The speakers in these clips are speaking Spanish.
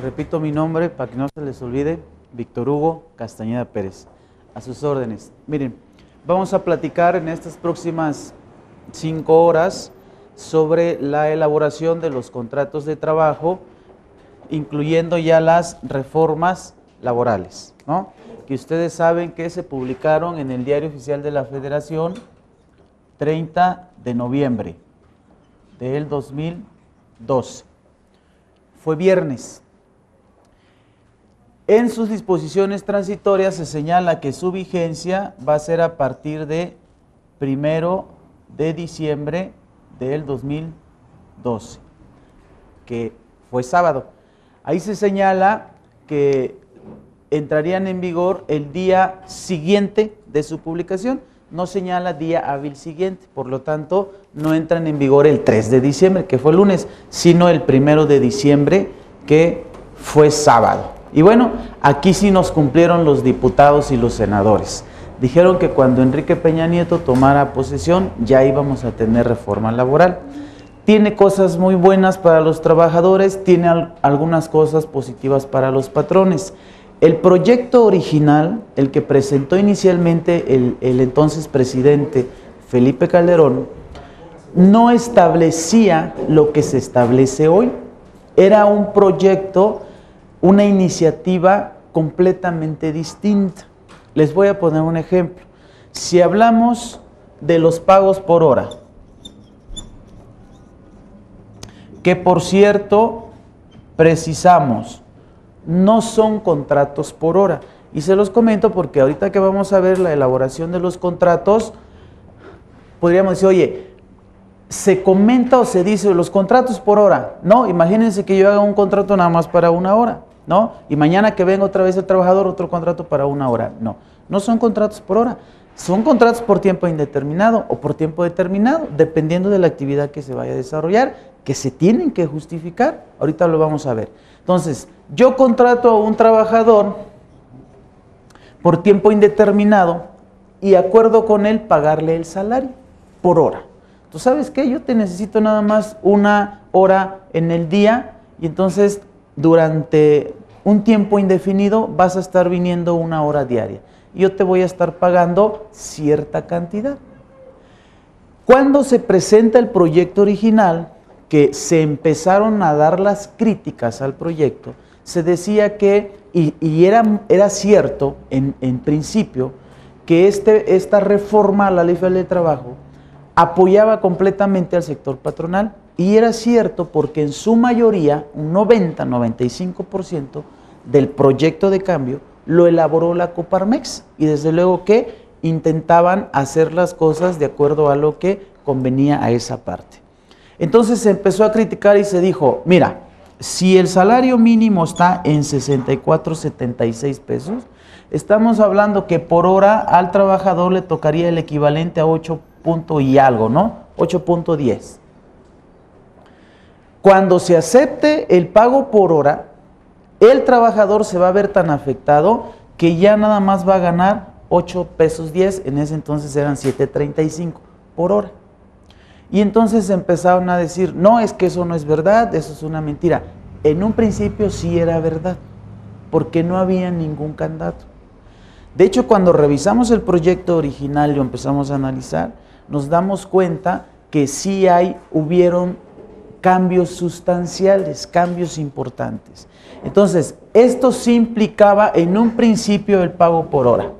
repito mi nombre para que no se les olvide, Víctor Hugo Castañeda Pérez. A sus órdenes. Miren, vamos a platicar en estas próximas 5 horas sobre la elaboración de los contratos de trabajo, incluyendo ya las reformas laborales, ¿no? Que ustedes saben que se publicaron en el Diario Oficial de la Federación 30 de noviembre del 2012. Fue viernes. En sus disposiciones transitorias se señala que su vigencia va a ser a partir de 1 de diciembre del 2012, que fue sábado. Ahí se señala que entrarían en vigor el día siguiente de su publicación, no señala día hábil siguiente, por lo tanto no entran en vigor el 3 de diciembre, que fue el lunes, sino el 1 de diciembre, que fue sábado. Y bueno, aquí sí nos cumplieron los diputados y los senadores. Dijeron que cuando Enrique Peña Nieto tomara posesión ya íbamos a tener reforma laboral. Tiene cosas muy buenas para los trabajadores, tiene algunas cosas positivas para los patrones. El proyecto original, el que presentó inicialmente el entonces presidente Felipe Calderón, no establecía lo que se establece hoy. Era un proyecto, una iniciativa completamente distinta. Les voy a poner un ejemplo. Si hablamos de los pagos por hora, que por cierto, precisamos, no son contratos por hora. Y se los comento porque ahorita que vamos a ver la elaboración de los contratos, podríamos decir, oye, se comenta o se dice los contratos por hora. No, imagínense que yo haga un contrato nada más para 1 hora, ¿no? Y mañana que venga otra vez el trabajador, otro contrato para 1 hora. No, no son contratos por hora. Son contratos por tiempo indeterminado o por tiempo determinado, dependiendo de la actividad que se vaya a desarrollar, que se tienen que justificar. Ahorita lo vamos a ver. Entonces, yo contrato a un trabajador por tiempo indeterminado y acuerdo con él pagarle el salario por hora. ¿Tú sabes qué? Yo te necesito nada más 1 hora en el día y entonces durante un tiempo indefinido vas a estar viniendo 1 hora diaria. Y yo te voy a estar pagando cierta cantidad. Cuando se presenta el proyecto original, que se empezaron a dar las críticas al proyecto, se decía que, y era cierto en principio, que esta reforma a la Ley Federal del Trabajo apoyaba completamente al sector patronal, y era cierto porque en su mayoría, un 90-95% del proyecto de cambio lo elaboró la Coparmex, y desde luego que intentaban hacer las cosas de acuerdo a lo que convenía a esa parte. Entonces se empezó a criticar y se dijo, mira, si el salario mínimo está en 64.76 pesos, estamos hablando que por hora al trabajador le tocaría el equivalente a 8 punto y algo, ¿no? 8.10. Cuando se acepte el pago por hora, el trabajador se va a ver tan afectado que ya nada más va a ganar 8 pesos 10, en ese entonces eran 7.35 por hora. Y entonces empezaron a decir, no, es que eso no es verdad, eso es una mentira. En un principio sí era verdad, porque no había ningún candidato. De hecho, cuando revisamos el proyecto original y lo empezamos a analizar, nos damos cuenta que sí hubieron cambios sustanciales, cambios importantes. Entonces, esto sí implicaba en un principio el pago por hora.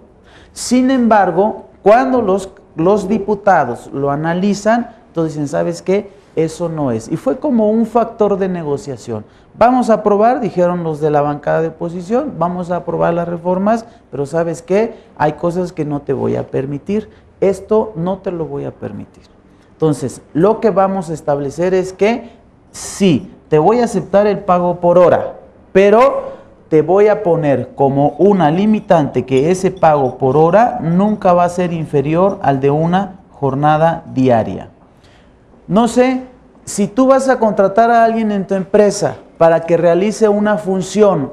Sin embargo, cuando los diputados lo analizan, entonces dicen, ¿sabes qué? Eso no es. Y fue como un factor de negociación. Vamos a aprobar, dijeron los de la bancada de oposición, vamos a aprobar las reformas, pero ¿sabes qué? Hay cosas que no te voy a permitir. Esto no te lo voy a permitir. Entonces, lo que vamos a establecer es que sí, te voy a aceptar el pago por hora, pero te voy a poner como una limitante que ese pago por hora nunca va a ser inferior al de una jornada diaria. No sé, si tú vas a contratar a alguien en tu empresa para que realice una función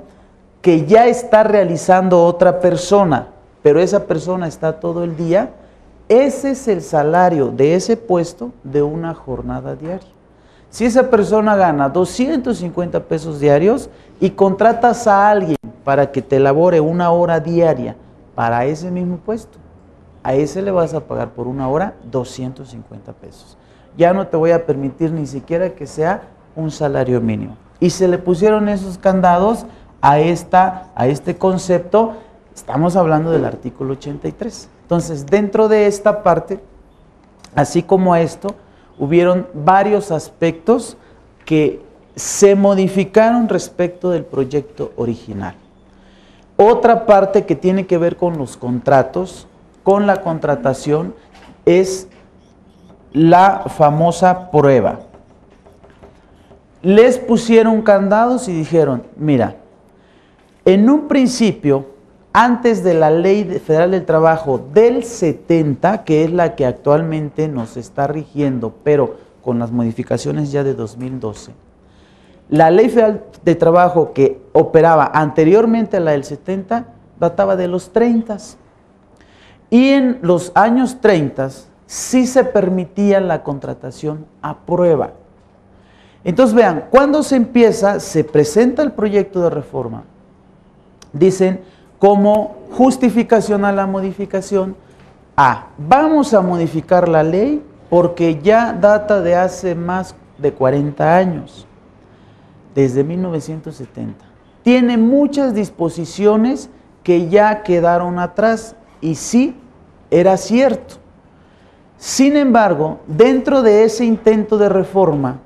que ya está realizando otra persona, pero esa persona está todo el día, ese es el salario de ese puesto de una jornada diaria. Si esa persona gana 250 pesos diarios y contratas a alguien para que te elabore 1 hora diaria para ese mismo puesto, a ese le vas a pagar por 1 hora 250 pesos. Ya no te voy a permitir ni siquiera que sea un salario mínimo. Y se le pusieron esos candados a este concepto. Estamos hablando del artículo 83. Entonces, dentro de esta parte, así como esto, hubieron varios aspectos que se modificaron respecto del proyecto original. Otra parte que tiene que ver con los contratos, con la contratación, es la famosa prueba. Les pusieron candados y dijeron, mira, en un principio, antes de la Ley Federal del Trabajo del 70, que es la que actualmente nos está rigiendo, pero con las modificaciones ya de 2012, la Ley Federal de Trabajo que operaba anteriormente a la del 70, databa de los 30. Y en los años 30 sí se permitía la contratación a prueba. Entonces vean, cuando se empieza, se presenta el proyecto de reforma, dicen como justificación a la modificación, vamos a modificar la ley porque ya data de hace más de 40 años, desde 1970. Tiene muchas disposiciones que ya quedaron atrás y sí, era cierto. Sin embargo, dentro de ese intento de reforma,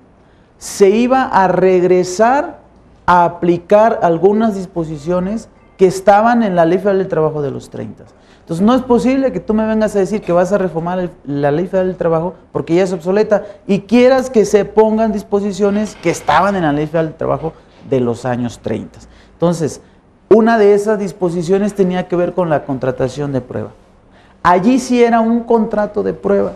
se iba a regresar a aplicar algunas disposiciones que estaban en la Ley Federal del Trabajo de los 30. Entonces, no es posible que tú me vengas a decir que vas a reformar la Ley Federal del Trabajo porque ya es obsoleta y quieras que se pongan disposiciones que estaban en la Ley Federal del Trabajo de los años 30. Entonces, una de esas disposiciones tenía que ver con la contratación de prueba. Allí sí era un contrato de prueba.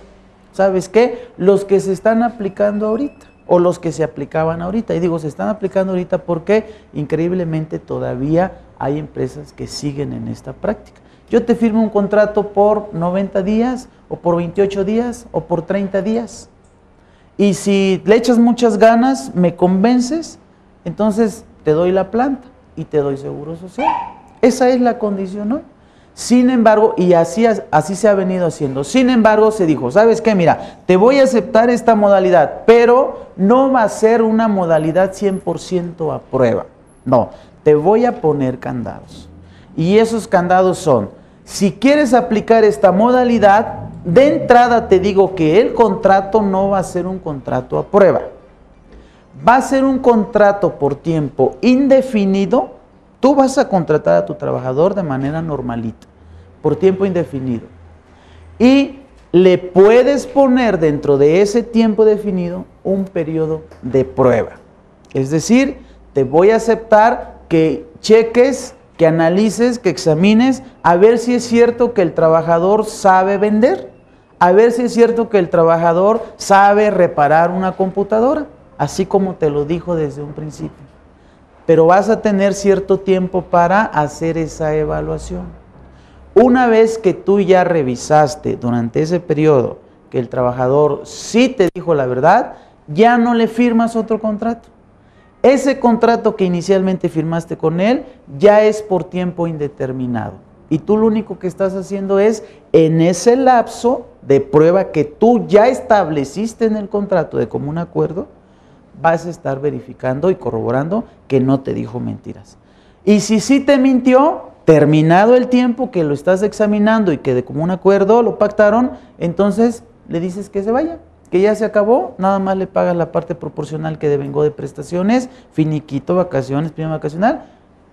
¿Sabes qué? Los que se están aplicando ahorita, o los que se aplicaban ahorita. Y digo, se están aplicando ahorita porque increíblemente todavía hay empresas que siguen en esta práctica. Yo te firmo un contrato por 90 días, o por 28 días, o por 30 días. Y si le echas muchas ganas, me convences, entonces te doy la planta y te doy seguro social. Esa es la condición hoy. Sin embargo, y así se ha venido haciendo, sin embargo se dijo, ¿sabes qué? Mira, te voy a aceptar esta modalidad, pero no va a ser una modalidad 100% a prueba. No, te voy a poner candados. Y esos candados son, si quieres aplicar esta modalidad, de entrada te digo que el contrato no va a ser un contrato a prueba. Va a ser un contrato por tiempo indefinido. Tú vas a contratar a tu trabajador de manera normalita, por tiempo indefinido. Y le puedes poner dentro de ese tiempo definido un periodo de prueba. Es decir, te voy a aceptar que cheques, que analices, que examines, a ver si es cierto que el trabajador sabe vender, a ver si es cierto que el trabajador sabe reparar una computadora, así como te lo dijo desde un principio. Pero vas a tener cierto tiempo para hacer esa evaluación. Una vez que tú ya revisaste durante ese periodo que el trabajador sí te dijo la verdad, ya no le firmas otro contrato. Ese contrato que inicialmente firmaste con él ya es por tiempo indeterminado. Y tú lo único que estás haciendo es, en ese lapso de prueba que tú ya estableciste en el contrato de común acuerdo, vas a estar verificando y corroborando que no te dijo mentiras. Y si sí te mintió, terminado el tiempo que lo estás examinando y que de común acuerdo lo pactaron, entonces le dices que se vaya, que ya se acabó, nada más le pagas la parte proporcional que devengó de prestaciones, finiquito, vacaciones, prima vacacional,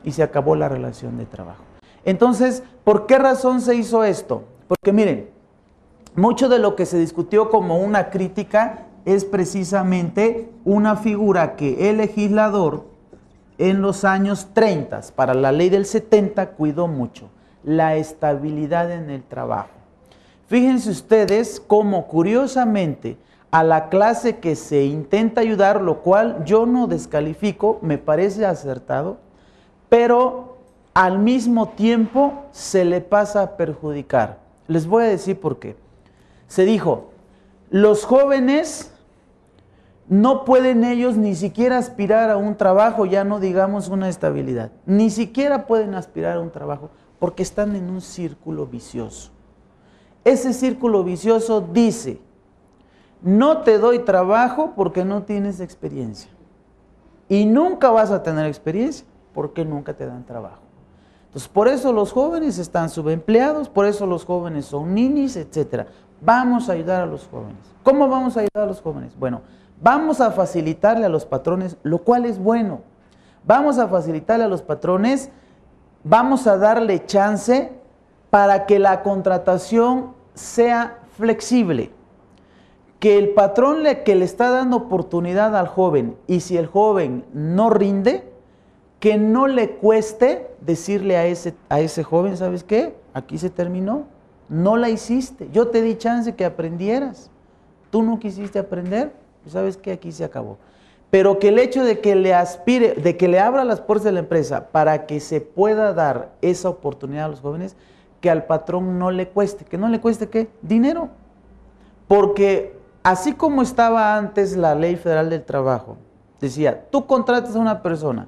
y se acabó la relación de trabajo. Entonces, ¿por qué razón se hizo esto? Porque miren, mucho de lo que se discutió como una crítica es precisamente una figura que el legislador en los años 30, para la ley del 70, cuidó mucho, la estabilidad en el trabajo. Fíjense ustedes cómo curiosamente a la clase que se intenta ayudar, lo cual yo no descalifico, me parece acertado, pero al mismo tiempo se le pasa a perjudicar. Les voy a decir por qué. Se dijo, los jóvenes no pueden ellos ni siquiera aspirar a un trabajo, ya no digamos una estabilidad. Ni siquiera pueden aspirar a un trabajo porque están en un círculo vicioso. Ese círculo vicioso dice, no te doy trabajo porque no tienes experiencia. Y nunca vas a tener experiencia porque nunca te dan trabajo. Entonces, por eso los jóvenes están subempleados, por eso los jóvenes son ninis, etc. Vamos a ayudar a los jóvenes. ¿Cómo vamos a ayudar a los jóvenes? Bueno, vamos a facilitarle a los patrones, lo cual es bueno. Vamos a facilitarle a los patrones, vamos a darle chance para que la contratación sea flexible. Que el patrón que le está dando oportunidad al joven, y si el joven no rinde, que no le cueste decirle a ese joven, ¿sabes qué? Aquí se terminó, no la hiciste, yo te di chance que aprendieras, tú no quisiste aprender, pues ¿sabes qué? Aquí se acabó. Pero que el hecho de que le aspire, de que le abra las puertas de la empresa para que se pueda dar esa oportunidad a los jóvenes, que al patrón no le cueste. ¿Que no le cueste qué? Dinero. Porque así como estaba antes la Ley Federal del Trabajo, decía, tú contratas a una persona,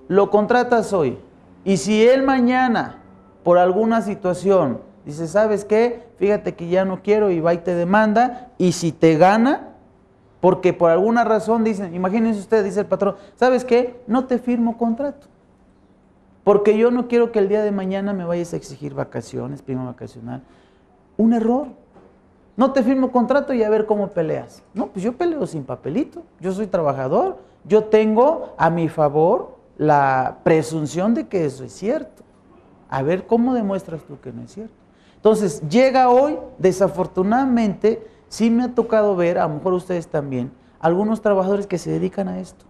lo contratas hoy, y si él mañana, por alguna situación, dice, ¿sabes qué? Fíjate que ya no quiero, y va y te demanda, y si te gana, porque por alguna razón dicen, imagínense usted, dice el patrón, ¿sabes qué? No te firmo contrato, porque yo no quiero que el día de mañana me vayas a exigir vacaciones, prima vacacional. Un error. No te firmo contrato y a ver cómo peleas. No, pues yo peleo sin papelito, yo soy trabajador, yo tengo a mi favor la presunción de que eso es cierto. A ver cómo demuestras tú que no es cierto. Entonces, llega hoy, desafortunadamente, sí me ha tocado ver, a lo mejor ustedes también, algunos trabajadores que se dedican a esto.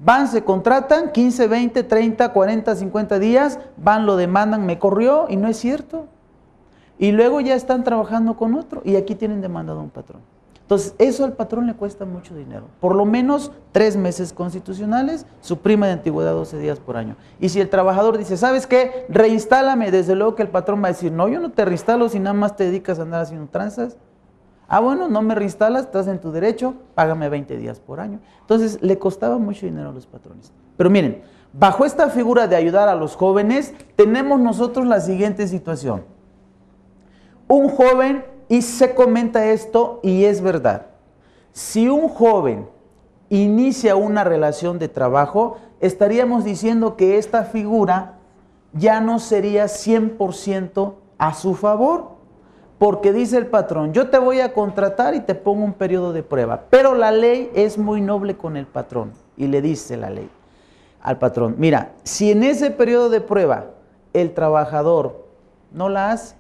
Van, se contratan, 15, 20, 30, 40, 50 días, van, lo demandan, me corrió y no es cierto. Y luego ya están trabajando con otro y aquí tienen demandado a un patrón. Entonces, eso al patrón le cuesta mucho dinero. Por lo menos 3 meses constitucionales, su prima de antigüedad 12 días por año. Y si el trabajador dice, ¿sabes qué? Reinstálame, desde luego que el patrón va a decir, no, yo no te reinstalo si nada más te dedicas a andar haciendo tranzas. Ah, bueno, no me reinstalas, estás en tu derecho, págame 20 días por año. Entonces, le costaba mucho dinero a los patrones. Pero miren, bajo esta figura de ayudar a los jóvenes, tenemos nosotros la siguiente situación. Un joven, y se comenta esto y es verdad, si un joven inicia una relación de trabajo, estaríamos diciendo que esta figura ya no sería 100% a su favor, porque dice el patrón, yo te voy a contratar y te pongo un periodo de prueba, pero la ley es muy noble con el patrón y le dice la ley al patrón, mira, si en ese periodo de prueba el trabajador no la hace,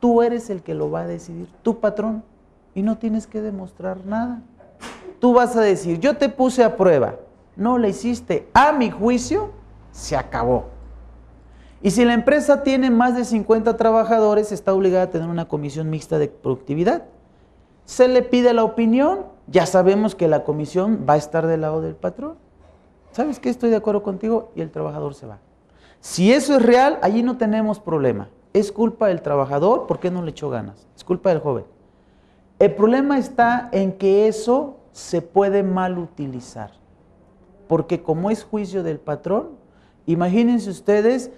tú eres el que lo va a decidir, tu patrón, y no tienes que demostrar nada. Tú vas a decir, yo te puse a prueba, no la hiciste, a mi juicio, se acabó. Y si la empresa tiene más de 50 trabajadores, está obligada a tener una comisión mixta de productividad. Se le pide la opinión, ya sabemos que la comisión va a estar del lado del patrón. ¿Sabes qué? Estoy de acuerdo contigo y el trabajador se va. Si eso es real, allí no tenemos problema. ¿Es culpa del trabajador? ¿Por qué no le echó ganas? Es culpa del joven. El problema está en que eso se puede mal utilizar. Porque como es juicio del patrón, imagínense ustedes,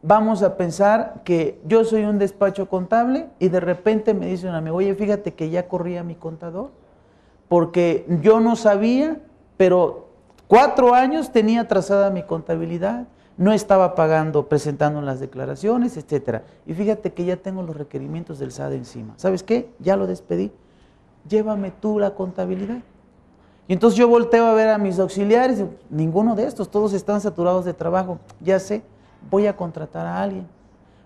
vamos a pensar que yo soy un despacho contable y de repente me dicen a mí, oye, fíjate que ya corría mi contador, porque yo no sabía, pero 4 años tenía trazada mi contabilidad. No estaba pagando, presentando las declaraciones, etcétera. Y fíjate que ya tengo los requerimientos del SAT encima. ¿Sabes qué? Ya lo despedí. Llévame tú la contabilidad. Y entonces yo volteo a ver a mis auxiliares y digo, ninguno de estos, todos están saturados de trabajo. Ya sé, voy a contratar a alguien.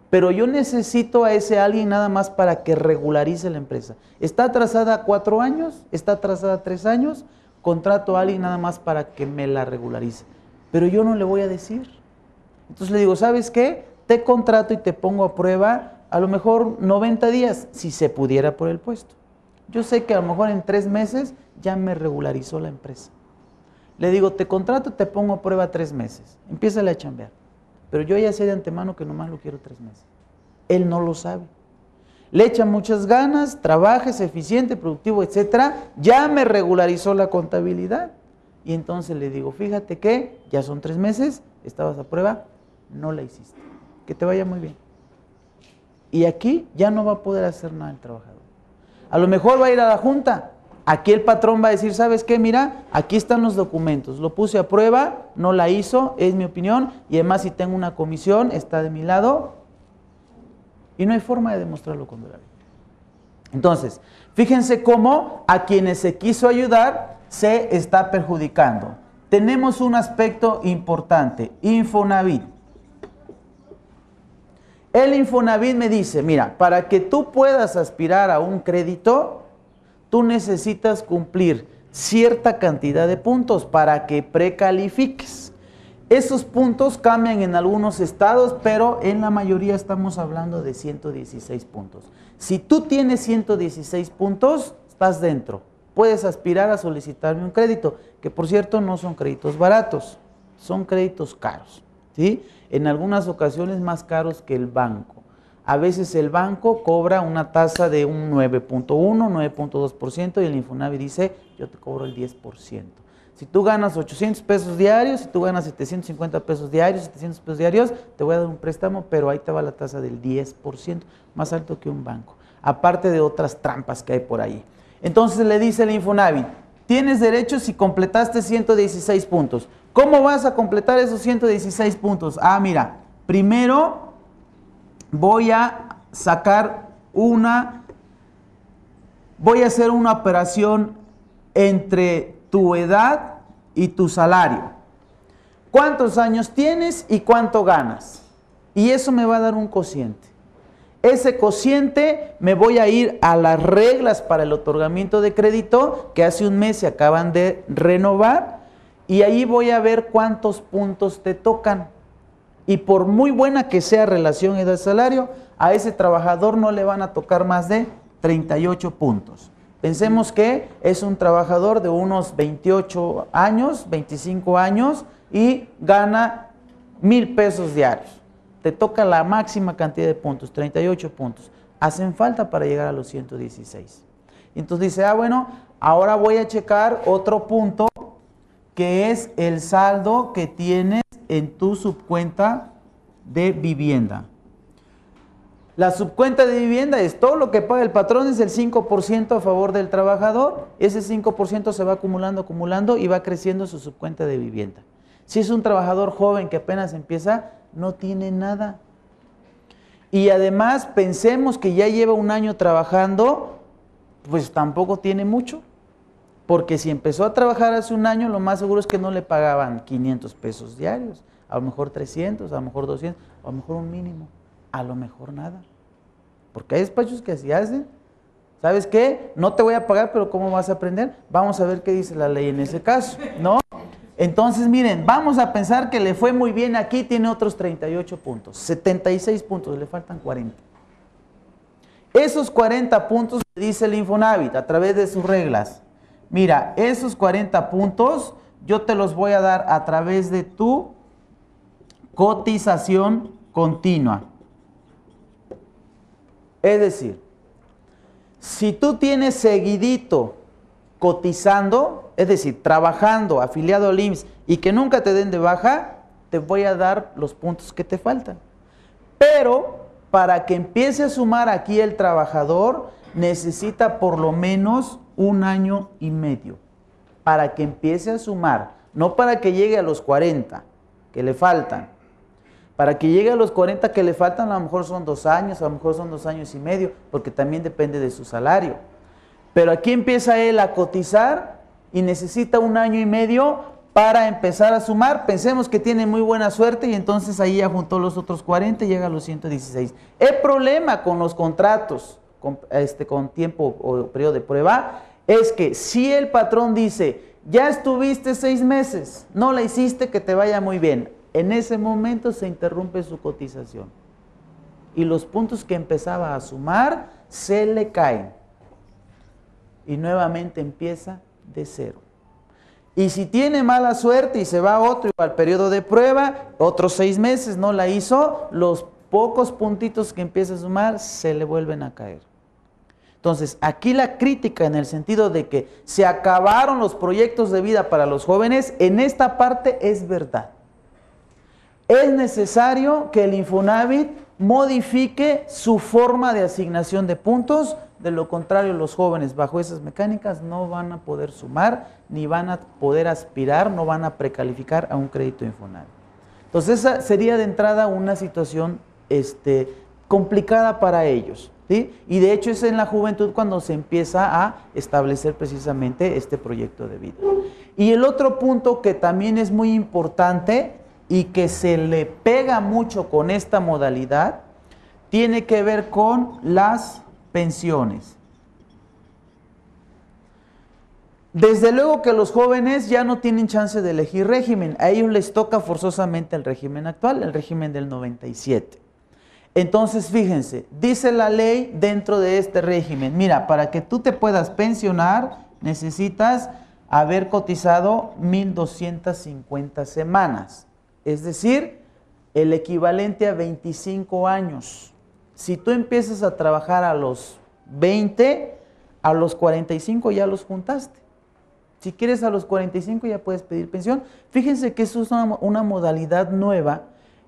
Pero yo necesito a ese alguien nada más para que regularice la empresa. Está atrasada 4 años, está atrasada 3 años, contrato a alguien nada más para que me la regularice. Pero yo no le voy a decir. Entonces le digo, ¿sabes qué? Te contrato y te pongo a prueba a lo mejor 90 días, si se pudiera por el puesto. Yo sé que a lo mejor en 3 meses ya me regularizó la empresa. Le digo, te contrato, te pongo a prueba 3 meses. Empiézale a chambear. Pero yo ya sé de antemano que nomás lo quiero 3 meses. Él no lo sabe. le echa muchas ganas, trabaja, es eficiente, productivo, etcétera, ya me regularizó la contabilidad. Y entonces le digo, fíjate que ya son 3 meses, estabas a prueba, no la hiciste. Que te vaya muy bien. Y aquí ya no va a poder hacer nada el trabajador. A lo mejor va a ir a la junta. Aquí el patrón va a decir, ¿sabes qué? Mira, aquí están los documentos. Lo puse a prueba, no la hizo, es mi opinión. Y además si tengo una comisión, está de mi lado. Y no hay forma de demostrarlo con verdad. Entonces, fíjense cómo a quienes se quiso ayudar se está perjudicando. Tenemos un aspecto importante, Infonavit. El Infonavit me dice, mira, para que tú puedas aspirar a un crédito, tú necesitas cumplir cierta cantidad de puntos para que precalifiques. Esos puntos cambian en algunos estados, pero en la mayoría estamos hablando de 116 puntos. Si tú tienes 116 puntos, estás dentro. Puedes aspirar a solicitarme un crédito, que por cierto no son créditos baratos, son créditos caros, ¿sí? En algunas ocasiones más caros que el banco. A veces el banco cobra una tasa de un 9.1, 9.2% y el Infonavit dice, yo te cobro el 10%. Si tú ganas 800 pesos diarios, si tú ganas 750 pesos diarios, 700 pesos diarios, te voy a dar un préstamo, pero ahí te va la tasa del 10%, más alto que un banco. Aparte de otras trampas que hay por ahí. Entonces le dice el Infonavit, tienes derecho si completaste 116 puntos. ¿Cómo vas a completar esos 116 puntos? Ah, mira, primero voy a hacer una operación entre tu edad y tu salario. ¿Cuántos años tienes y cuánto ganas? Y eso me va a dar un cociente. Ese cociente me voy a ir a las reglas para el otorgamiento de crédito que hace un mes se acaban de renovar y ahí voy a ver cuántos puntos te tocan. Y por muy buena que sea relación edad-salario, a ese trabajador no le van a tocar más de 38 puntos. Pensemos que es un trabajador de unos 28 años, 25 años y gana 1,000 pesos diarios. Te toca la máxima cantidad de puntos, 38 puntos. Hacen falta para llegar a los 116. Y entonces dice, bueno, ahora voy a checar otro punto que es el saldo que tienes en tu subcuenta de vivienda. La subcuenta de vivienda es todo lo que paga el patrón, es el 5% a favor del trabajador. Ese 5% se va acumulando y va creciendo su subcuenta de vivienda. Si es un trabajador joven que apenas empieza, no tiene nada. Y además pensemos que ya lleva un año trabajando, pues tampoco tiene mucho. Porque si empezó a trabajar hace un año, lo más seguro es que no le pagaban 500 pesos diarios. A lo mejor 300, a lo mejor 200, a lo mejor un mínimo. A lo mejor nada. Porque hay despachos que así hacen. ¿Sabes qué? No te voy a pagar, pero ¿cómo vas a aprender? Vamos a ver qué dice la ley en ese caso, ¿no? Entonces, miren, vamos a pensar que le fue muy bien aquí, tiene otros 38 puntos, 76 puntos, le faltan 40. Esos 40 puntos, dice el Infonavit, a través de sus reglas. Mira, esos 40 puntos yo te los voy a dar a través de tu cotización continua. Es decir, si tú tienes seguidito cotizando, es decir, trabajando, afiliado al IMSS y que nunca te den de baja, te voy a dar los puntos que te faltan. Pero para que empiece a sumar aquí el trabajador, necesita por lo menos 1 año y medio. Para que empiece a sumar, no para que llegue a los 40 que le faltan. Para que llegue a los 40 que le faltan, a lo mejor son 2 años, a lo mejor son 2 años y medio, porque también depende de su salario. Pero aquí empieza él a cotizar y necesita 1 año y medio para empezar a sumar. Pensemos que tiene muy buena suerte y entonces ahí ya juntó los otros 40 y llega a los 116. El problema con los contratos con tiempo o periodo de prueba es que si el patrón dice, ya estuviste 6 meses, no la hiciste, que te vaya muy bien. En ese momento se interrumpe su cotización y los puntos que empezaba a sumar se le caen y nuevamente empieza de cero. Y si tiene mala suerte y se va otro al periodo de prueba, otros 6 meses no la hizo, los pocos puntitos que empieza a sumar, se le vuelven a caer. Entonces, aquí la crítica en el sentido de que se acabaron los proyectos de vida para los jóvenes, en esta parte es verdad. Es necesario que el Infonavit modifique su forma de asignación de puntos, de lo contrario los jóvenes bajo esas mecánicas no van a poder sumar, ni van a poder aspirar, no van a precalificar a un crédito Infonavit. Entonces esa sería de entrada una situación complicada para ellos, ¿sí? Y de hecho es en la juventud cuando se empieza a establecer precisamente este proyecto de vida. Y el otro punto que también es muy importante y que se le pega mucho con esta modalidad, tiene que ver con las pensiones. Desde luego que los jóvenes ya no tienen chance de elegir régimen, a ellos les toca forzosamente el régimen actual, el régimen del 97. Entonces, fíjense, dice la ley dentro de este régimen, mira, para que tú te puedas pensionar, necesitas haber cotizado 1,250 semanas, es decir, el equivalente a 25 años. Si tú empiezas a trabajar a los 20, a los 45 ya los juntaste. Si quieres a los 45 ya puedes pedir pensión. Fíjense que eso es una modalidad nueva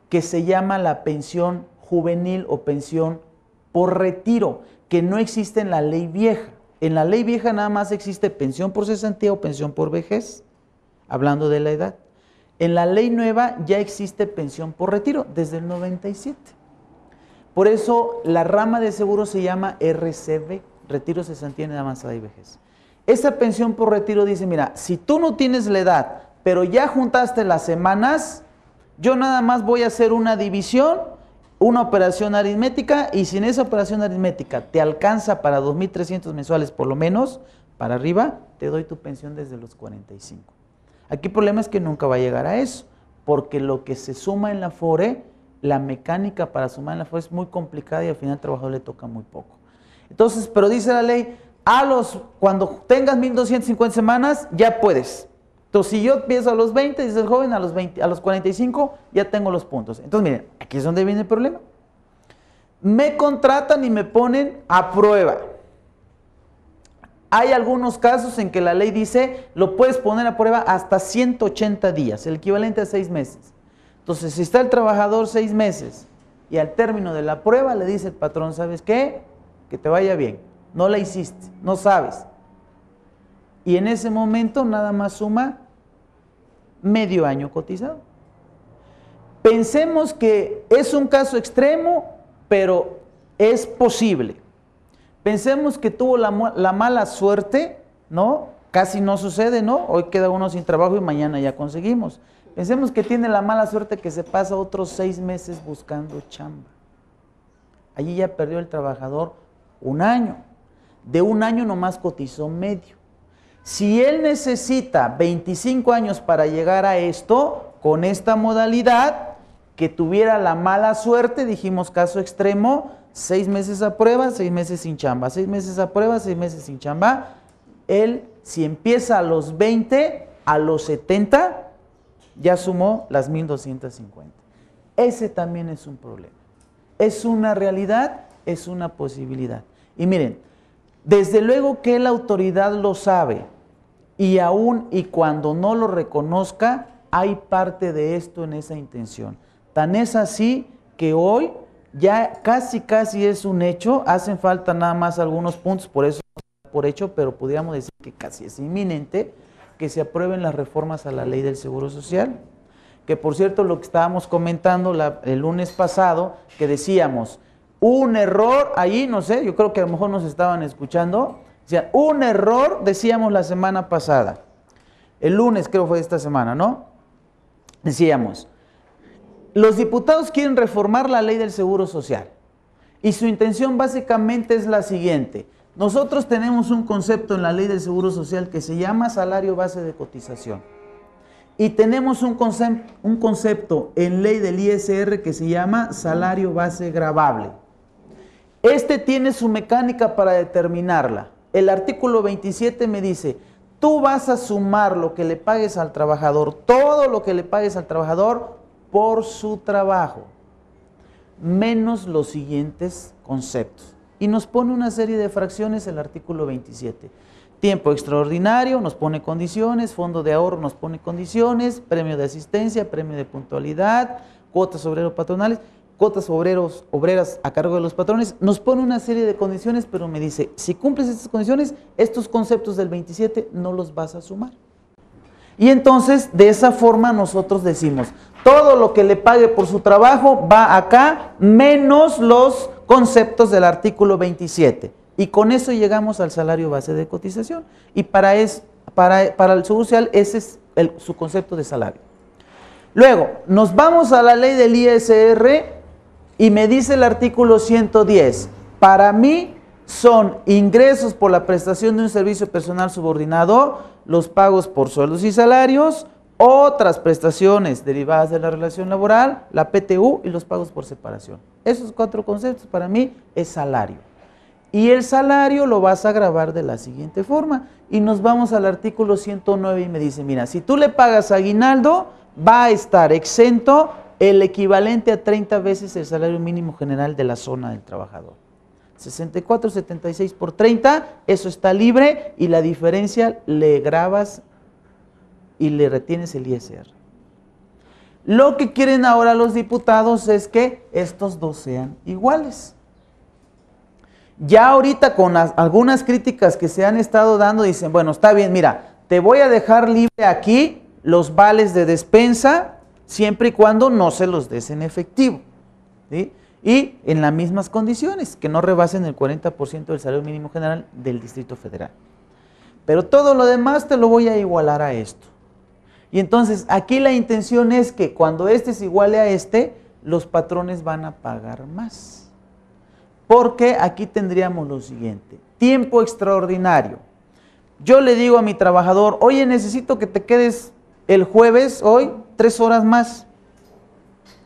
que se llama la pensión juvenil o pensión por retiro, que no existe en la ley vieja. En la ley vieja nada más existe pensión por cesantía o pensión por vejez, hablando de la edad. En la ley nueva ya existe pensión por retiro desde el 97. Por eso la rama de seguro se llama RCB, retiro, cesantía, nada más edad y vejez. Esa pensión por retiro dice, mira, si tú no tienes la edad, pero ya juntaste las semanas, yo nada más voy a hacer una división, una operación aritmética, y si en esa operación aritmética te alcanza para 2,300 mensuales por lo menos, para arriba, te doy tu pensión desde los 45. Aquí el problema es que nunca va a llegar a eso, porque lo que se suma en la FORE, la mecánica para sumar en la FORE es muy complicada y al final al trabajador le toca muy poco. Entonces, pero dice la ley, cuando tengas 1,250 semanas, ya puedes. Entonces, si yo empiezo a los 20, dice el joven, a los 45, ya tengo los puntos. Entonces, miren, aquí es donde viene el problema. Me contratan y me ponen a prueba. Hay algunos casos en que la ley dice, lo puedes poner a prueba hasta 180 días, el equivalente a 6 meses. Entonces, si está el trabajador 6 meses y al término de la prueba le dice el patrón, ¿sabes qué? Que te vaya bien. No la hiciste, no sabes. Y en ese momento nada más suma medio año cotizado. Pensemos que es un caso extremo, pero es posible. Pensemos que tuvo la mala suerte, ¿no? Casi no sucede, ¿no? Hoy queda uno sin trabajo y mañana ya conseguimos. Pensemos que tiene la mala suerte que se pasa otros 6 meses buscando chamba. Allí ya perdió el trabajador un año. De un año nomás cotizó medio. Si él necesita 25 años para llegar a esto, con esta modalidad, que tuviera la mala suerte, dijimos caso extremo, 6 meses a prueba, 6 meses sin chamba, 6 meses a prueba, 6 meses sin chamba, él si empieza a los 20, a los 70, ya sumó las 1,250. Ese también es un problema. Es una realidad, es una posibilidad. Y miren, desde luego que la autoridad lo sabe, y aún y cuando no lo reconozca, hay parte de esto en esa intención. Tan es así que hoy ya casi es un hecho, hacen falta nada más algunos puntos, por eso por hecho, pero pudiéramos decir que casi es inminente que se aprueben las reformas a la ley del Seguro Social. Que por cierto, lo que estábamos comentando el lunes pasado, que decíamos, un error ahí, no sé, yo creo que a lo mejor nos estaban escuchando, o sea, un error, decíamos la semana pasada, el lunes creo fue esta semana, ¿no? Decíamos, los diputados quieren reformar la ley del Seguro Social y su intención básicamente es la siguiente. Nosotros tenemos un concepto en la ley del Seguro Social que se llama salario base de cotización y tenemos un concepto en ley del ISR que se llama salario base gravable. Este tiene su mecánica para determinarla. El artículo 27 me dice, tú vas a sumar lo que le pagues al trabajador, todo lo que le pagues al trabajador por su trabajo. menos los siguientes conceptos. Y nos pone una serie de fracciones el artículo 27. Tiempo extraordinario nos pone condiciones, fondo de ahorro nos pone condiciones, premio de asistencia, premio de puntualidad, cuotas obrero-patronales, cuotas obreras a cargo de los patrones, nos pone una serie de condiciones, pero me dice, si cumples estas condiciones, estos conceptos del 27 no los vas a sumar. Y entonces, de esa forma nosotros decimos, todo lo que le pague por su trabajo va acá, menos los conceptos del artículo 27. Y con eso llegamos al salario base de cotización. Y para el Seguro Social, ese es su concepto de salario. Luego, nos vamos a la ley del ISR y me dice el artículo 110. Para mí son ingresos por la prestación de un servicio personal subordinado, los pagos por sueldos y salarios, otras prestaciones derivadas de la relación laboral, la PTU y los pagos por separación. Esos 4 conceptos para mí es salario. Y el salario lo vas a grabar de la siguiente forma. Y nos vamos al artículo 109 y me dice, mira, si tú le pagas aguinaldo, va a estar exento el equivalente a 30 veces el salario mínimo general de la zona del trabajador. 64.76 por 30, eso está libre y la diferencia le grabas y le retienes el ISR. Lo que quieren ahora los diputados es que estos dos sean iguales. Ya ahorita con algunas críticas que se han estado dando, dicen, bueno, está bien, mira, te voy a dejar libre aquí los vales de despensa, siempre y cuando no se los des en efectivo, ¿sí? Y en las mismas condiciones, que no rebasen el 40% del salario mínimo general del Distrito Federal. Pero todo lo demás te lo voy a igualar a esto. Y entonces, aquí la intención es que cuando este se iguale a este, los patrones van a pagar más. Porque aquí tendríamos lo siguiente, tiempo extraordinario. Yo le digo a mi trabajador, oye, necesito que te quedes el jueves, hoy, 3 horas más.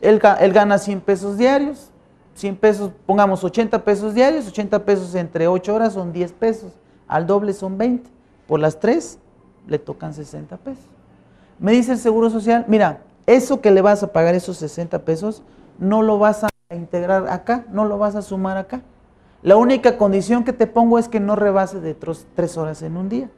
Él gana 100 pesos diarios, 100 pesos, pongamos 80 pesos diarios, 80 pesos entre 8 horas son 10 pesos, al doble son 20, por las 3 le tocan 60 pesos. Me dice el Seguro Social, mira, eso que le vas a pagar, esos 60 pesos, no lo vas a integrar acá, no lo vas a sumar acá. La única condición que te pongo es que no rebase de 3 horas en un día.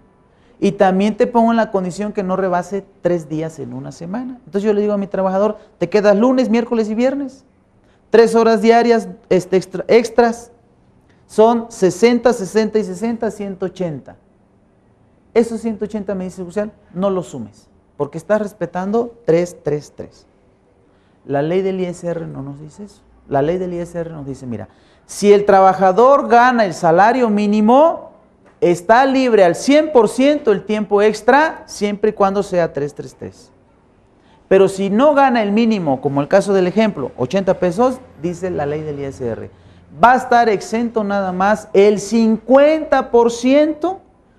Y también te pongo en la condición que no rebase 3 días en una semana. Entonces yo le digo a mi trabajador, te quedas lunes, miércoles y viernes. 3 horas diarias extras son 60, 60 y 60, 180. Esos 180, me dice el Social, no los sumes, porque estás respetando 3, 3, 3. La ley del ISR no nos dice eso. La ley del ISR nos dice, mira, si el trabajador gana el salario mínimo, está libre al 100% el tiempo extra, siempre y cuando sea 333. Pero si no gana el mínimo, como el caso del ejemplo, 80 pesos, dice la ley del ISR, va a estar exento nada más el 50%,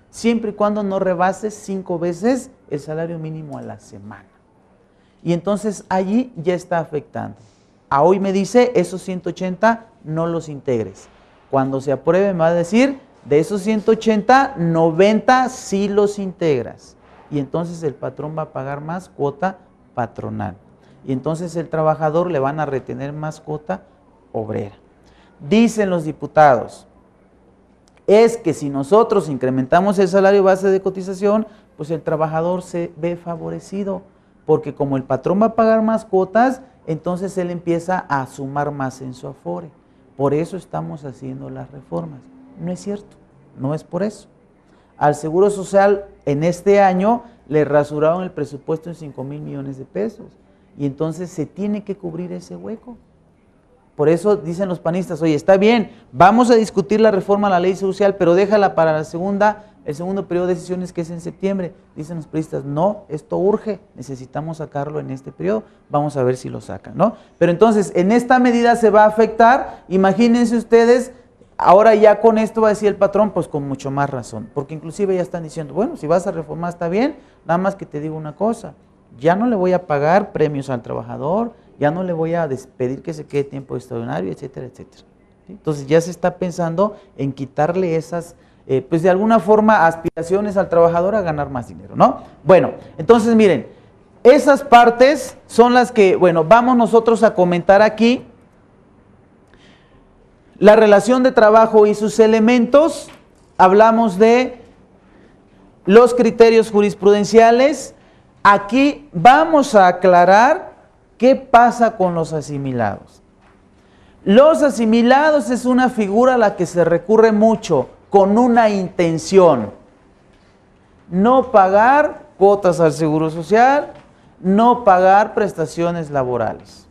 siempre y cuando no rebase 5 veces el salario mínimo a la semana. Y entonces allí ya está afectando. A hoy me dice, esos 180 no los integres. Cuando se apruebe me va a decir, de esos 180, 90 sí los integras. Y entonces el patrón va a pagar más cuota patronal. Y entonces el trabajador le van a retener más cuota obrera. Dicen los diputados, es que si nosotros incrementamos el salario base de cotización, pues el trabajador se ve favorecido. Porque como el patrón va a pagar más cuotas, entonces él empieza a sumar más en su afore. Por eso estamos haciendo las reformas. No es cierto, no es por eso. Al Seguro Social en este año le rasuraron el presupuesto en 5,000 millones de pesos. Y entonces se tiene que cubrir ese hueco. Por eso dicen los panistas, oye, está bien, vamos a discutir la reforma a la ley social, pero déjala para el segundo periodo de sesiones, que es en septiembre. Dicen los panistas, no, esto urge, necesitamos sacarlo en este periodo, vamos a ver si lo sacan, ¿no? Pero entonces, en esta medida se va a afectar, imagínense ustedes, ahora ya con esto va a decir el patrón, pues con mucho más razón, porque inclusive ya están diciendo, bueno, si vas a reformar está bien, nada más que te digo una cosa, ya no le voy a pagar premios al trabajador, ya no le voy a pedir que se quede tiempo extraordinario, etcétera, etcétera. ¿Sí? Entonces ya se está pensando en quitarle esas, pues de alguna forma, aspiraciones al trabajador a ganar más dinero, ¿no? Bueno, entonces miren, esas partes son las que, bueno, vamos nosotros a comentar aquí La relación de trabajo y sus elementos, hablamos de los criterios jurisprudenciales. Aquí vamos a aclarar qué pasa con los asimilados. Los asimilados es una figura a la que se recurre mucho con una intención: no pagar cuotas al Seguro Social, no pagar prestaciones laborales.